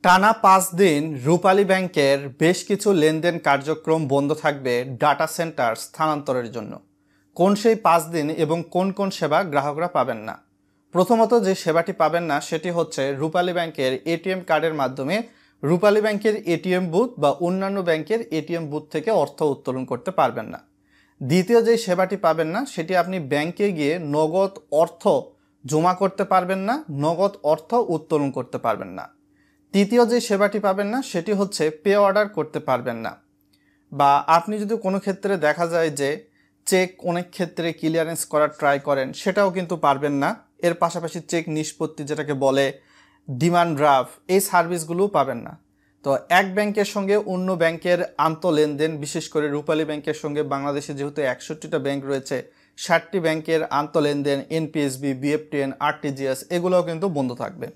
টানা 5 দিন রূপালী ব্যাংকের বেশ কিছু লেনদেন কার্যক্রম বন্ধ থাকবে ডাটা সেন্টার স্থানান্তরের জন্য। কোন সেই 5 দিন এবং কোন কোন সেবা গ্রাহকরা পাবেন না? প্রথমত যে সেবাটি পাবেন না সেটি হচ্ছে রূপালী ব্যাংকের এটিএম কার্ডের মাধ্যমে রূপালী ব্যাংকের এটিএম বুথ বা অন্যান্য ব্যাংকের এটিএম বুথ থেকে অর্থ উত্তোলন করতে পারবেন না। দ্বিতীয় যে সেবাটি পাবেন না সেটি আপনি ব্যাংকে গিয়ে নগদ অর্থ জমা করতে পারবেন না, নগদ অর্থ উত্তোলন করতে পারবেন না। তৃতীয় যে সেবাটি পাবেন না সেটি হচ্ছে পে অর্ডার করতে পারবেন না, বা আপনি যদি কোনো ক্ষেত্রে দেখা যায় যে চেক অনেক ক্ষেত্রে ক্লিয়ারেন্স করার ট্রাই করেন সেটাও কিন্তু পারবেন না। এর পাশাপাশি চেক নিষ্পত্তি যেটাকে বলে ডিমান্ড ড্রাফট, এই সার্ভিসগুলোও পাবেন না। তো এক ব্যাংকের সঙ্গে অন্য ব্যাংকের আন্তঃলেনদেন, বিশেষ করে রূপালী ব্যাংকের সঙ্গে বাংলাদেশে যেহেতু 61টা ব্যাংক রয়েছে, 60টি ব্যাংকের আন্তঃলেনদেন এনপিএসবি, বিএফটিএন, আরটিজিএস এগুলোও কিন্তু বন্ধ থাকবে।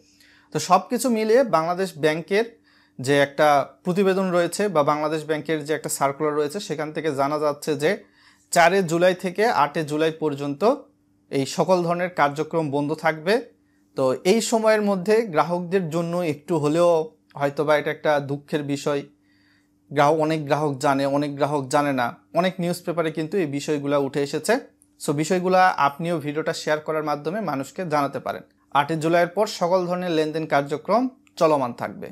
তো সব কিছু মিলিয়ে বাংলাদেশ ব্যাংকের যে একটা প্রতিবেদন রয়েছে বা বাংলাদেশ ব্যাংকের যে একটা সার্কুলার রয়েছে সেখান থেকে জানা যাচ্ছে যে 4 জুলাই থেকে 8 জুলাই পর্যন্ত এই সকল ধরনের কার্যক্রম বন্ধ থাকবে। তো এই সময়ের মধ্যে গ্রাহকদের জন্য একটু হলেও হয়তোবা এটা একটা দুঃখের বিষয়। অনেক গ্রাহক জানে, অনেক গ্রাহক জানে না। অনেক নিউজ পেপারে কিন্তু এই বিষয়গুলো উঠে এসেছে। সো বিষয়গুলো আপনিও ভিডিওটা শেয়ার করার মাধ্যমে মানুষকে জানাতে পারেন। 8 জুলাইয়ের পর সকল ধরনের লেনদেন কার্যক্রম চলমান থাকবে।